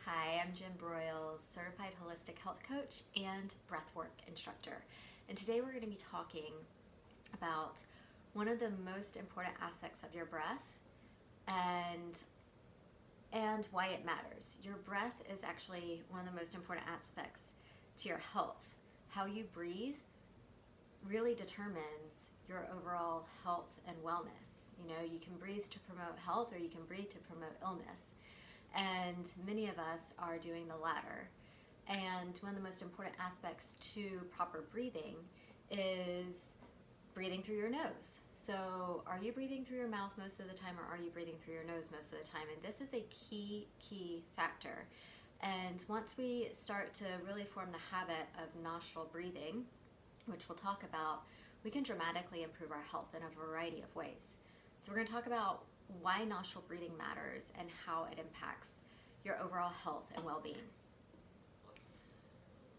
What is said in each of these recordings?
Hi, I'm Jen Broyles, certified holistic health coach and breathwork instructor. And today we're going to be talking about one of the most important aspects of your breath and why it matters. Your breath is actually one of the most important aspects to your health. How you breathe really determines your overall health and wellness. You know, you can breathe to promote health or you can breathe to promote illness. And many of us are doing the latter. And one of the most important aspects to proper breathing is breathing through your nose. So are you breathing through your mouth most of the time, or are you breathing through your nose most of the time? And this is a key factor. And once we start to really form the habit of nostril breathing, which we'll talk about, we can dramatically improve our health in a variety of ways. So we're going to talk about why nostril breathing matters and how it impacts your overall health and well-being.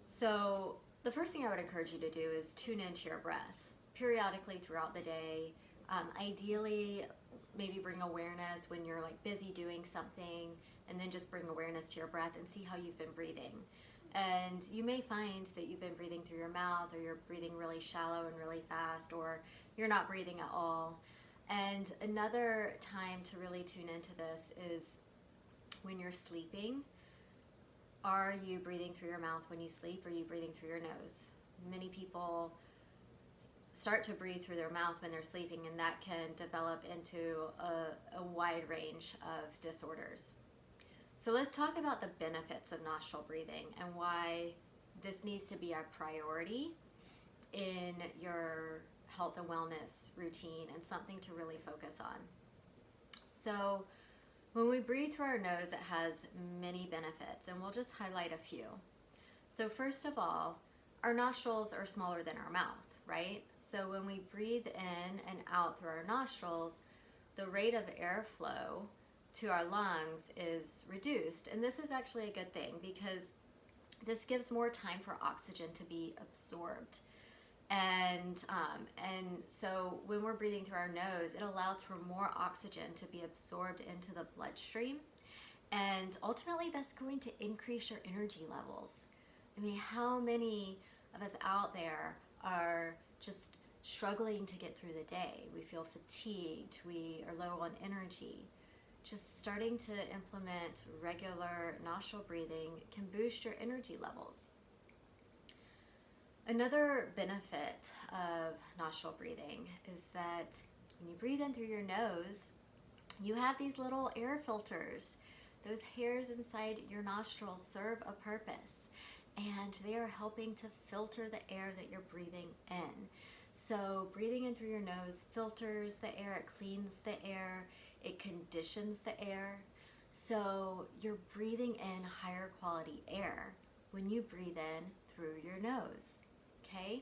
So the first thing I would encourage you to do is tune into your breath periodically throughout the day. Ideally, maybe bring awareness when you're like busy doing something, and then just bring awareness to your breath and see how you've been breathing. And you may find that you've been breathing through your mouth, or you're breathing really shallow and really fast, or you're not breathing at all. And another time to really tune into this is when you're sleeping. Are you breathing through your mouth when you sleep, or are you breathing through your nose? Many people start to breathe through their mouth when they're sleeping, and that can develop into a wide range of disorders. So let's talk about the benefits of nostril breathing and why this needs to be our priority in your health and wellness routine, and something to really focus on. So when we breathe through our nose, it has many benefits, and we'll just highlight a few. So first of all, our nostrils are smaller than our mouth, right? So when we breathe in and out through our nostrils, the rate of airflow to our lungs is reduced. And this is actually a good thing, because this gives more time for oxygen to be absorbed. And so when we're breathing through our nose, it allows for more oxygen to be absorbed into the bloodstream. And ultimately, that's going to increase your energy levels. I mean, how many of us out there are just struggling to get through the day? We feel fatigued, we are low on energy. Just starting to implement regular nostril breathing can boost your energy levels. Another benefit of nostril breathing is that when you breathe in through your nose, you have these little air filters. Those hairs inside your nostrils serve a purpose, and they are helping to filter the air that you're breathing in. So breathing in through your nose filters the air, it cleans the air, it conditions the air. So you're breathing in higher quality air when you breathe in through your nose. Okay?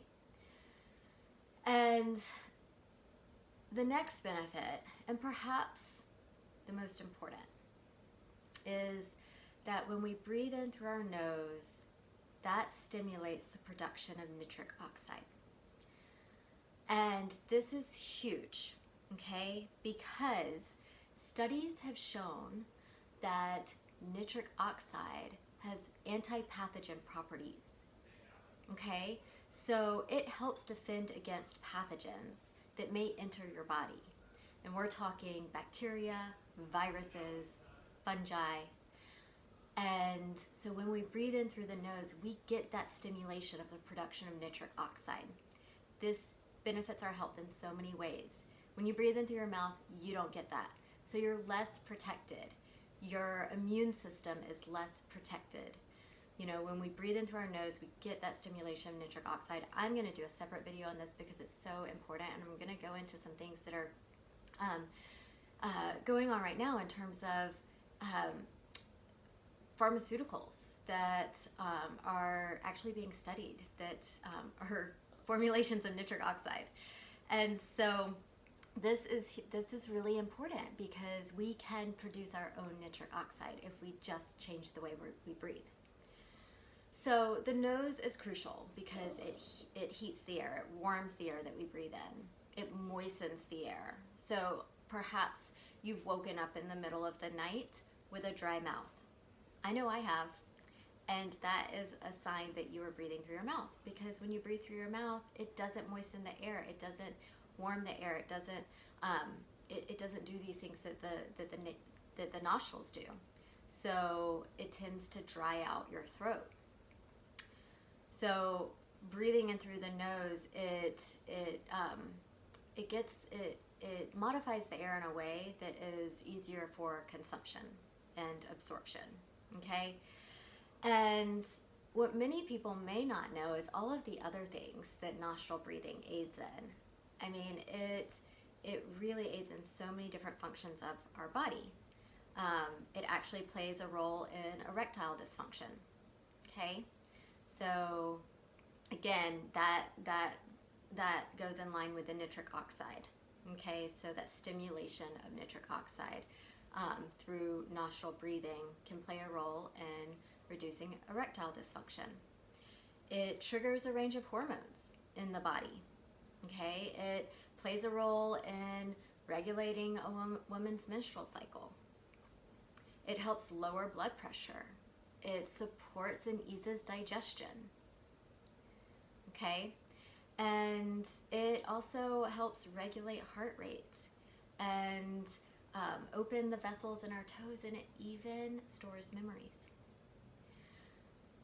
And the next benefit, and perhaps the most important, is that when we breathe in through our nose, that stimulates the production of nitric oxide. And this is huge, okay? Because studies have shown that nitric oxide has anti-pathogen properties, okay? So it helps defend against pathogens that may enter your body. And we're talking bacteria, viruses, fungi. And so when we breathe in through the nose, we get that stimulation of the production of nitric oxide. This benefits our health in so many ways. When you breathe in through your mouth, you don't get that. So you're less protected. Your immune system is less protected. You know, when we breathe in through our nose, we get that stimulation of nitric oxide. I'm going to do a separate video on this because it's so important, and I'm going to go into some things that are going on right now in terms of pharmaceuticals that are actually being studied that are formulations of nitric oxide. And so this is really important, because we can produce our own nitric oxide if we just change the way we breathe. So the nose is crucial because it heats the air, it warms the air that we breathe in, it moistens the air. So perhaps you've woken up in the middle of the night with a dry mouth. I know I have. And that is a sign that you are breathing through your mouth, because when you breathe through your mouth, it doesn't moisten the air. It doesn't warm the air. It doesn't. It doesn't do these things that the nostrils do. So it tends to dry out your throat. So breathing in through the nose, it modifies the air in a way that is easier for consumption and absorption. Okay. And what many people may not know is all of the other things that nostril breathing aids in. I mean, it really aids in so many different functions of our body. It actually plays a role in erectile dysfunction. Okay, so again, that goes in line with the nitric oxide. Okay, so that stimulation of nitric oxide through nostril breathing can play a role in reducing erectile dysfunction. It triggers a range of hormones in the body. Okay, it plays a role in regulating a woman's menstrual cycle. It helps lower blood pressure. It supports and eases digestion. Okay, and it also helps regulate heart rate and open the vessels in our toes, and it even stores memories.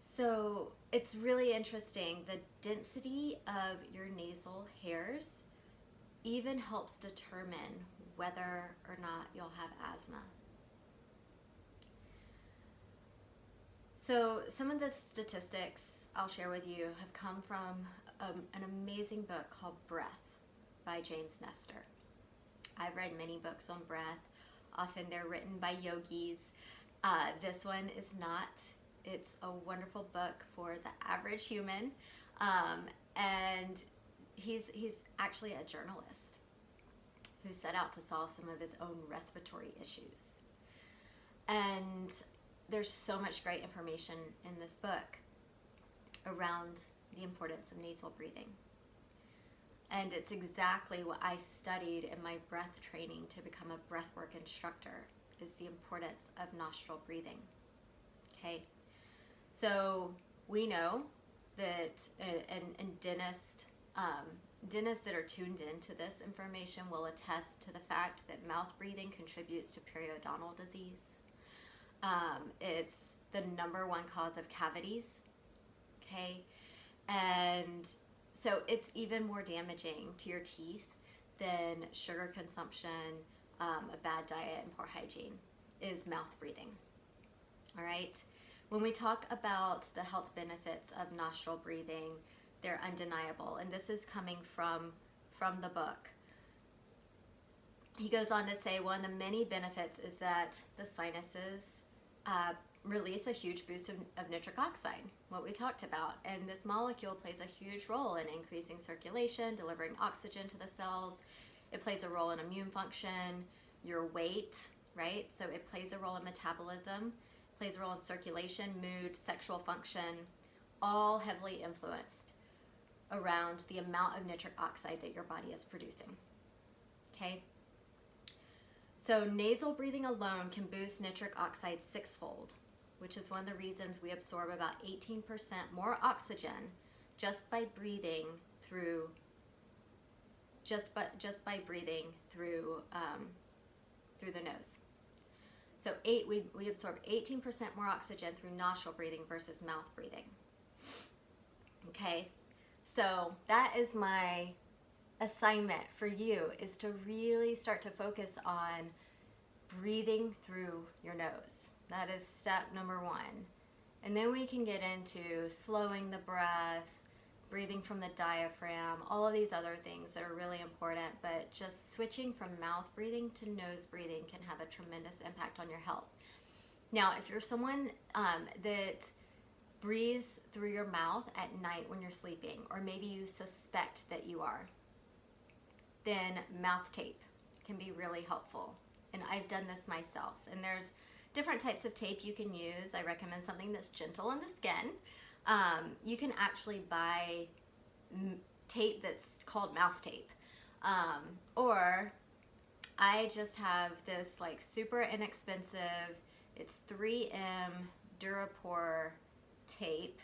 So it's really interesting. The density of your nasal hairs even helps determine whether or not you'll have asthma. So some of the statistics I'll share with you have come from an amazing book called Breath by James Nestor. I've read many books on breath. Often they're written by yogis. This one is not. It's a wonderful book for the average human, and he's actually a journalist who set out to solve some of his own respiratory issues. And there's so much great information in this book around the importance of nasal breathing. And it's exactly what I studied in my breath training to become a breathwork instructor, is the importance of nostril breathing. Okay. So we know that, and dentists that are tuned into this information will attest to the fact that mouth breathing contributes to periodontal disease. It's the number one cause of cavities. Okay, and so it's even more damaging to your teeth than sugar consumption, a bad diet, and poor hygiene is mouth breathing. All right. When we talk about the health benefits of nostril breathing, they're undeniable. And this is coming from the book. He goes on to say one of the many benefits is that the sinuses release a huge boost of nitric oxide, what we talked about. And this molecule plays a huge role in increasing circulation, delivering oxygen to the cells. It plays a role in immune function, your weight, right? So it plays a role in metabolism, plays a role in circulation, mood, sexual function, all heavily influenced around the amount of nitric oxide that your body is producing. Okay? So nasal breathing alone can boost nitric oxide sixfold, which is one of the reasons we absorb about 18% more oxygen just by breathing through the nose. So we absorb 18% more oxygen through nostril breathing versus mouth breathing. Okay, so that is my assignment for you, is to really start to focus on breathing through your nose. That is step number one. And then we can get into slowing the breath, breathing from the diaphragm, all of these other things that are really important, but just switching from mouth breathing to nose breathing can have a tremendous impact on your health. Now, if you're someone that breathes through your mouth at night when you're sleeping, or maybe you suspect that you are, then mouth tape can be really helpful. And I've done this myself. And there's different types of tape you can use. I recommend something that's gentle on the skin. You can actually buy tape that's called mouth tape. Or I just have this like super inexpensive, it's 3M Durapore tape.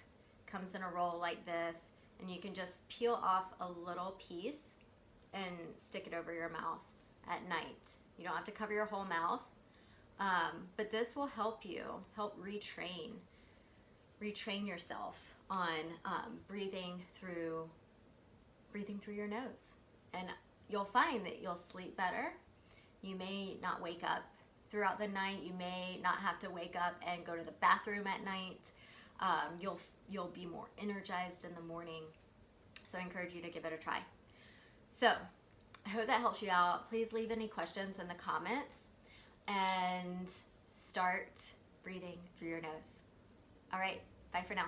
Comes in a roll like this, and you can just peel off a little piece and stick it over your mouth at night. You don't have to cover your whole mouth, but this will help retrain yourself on breathing through your nose, and you'll find that you'll sleep better. You may not wake up throughout the night. You may not have to wake up and go to the bathroom at night. You'll be more energized in the morning. So I encourage you to give it a try. So I hope that helps you out. Please leave any questions in the comments and start breathing through your nose. All right, bye for now.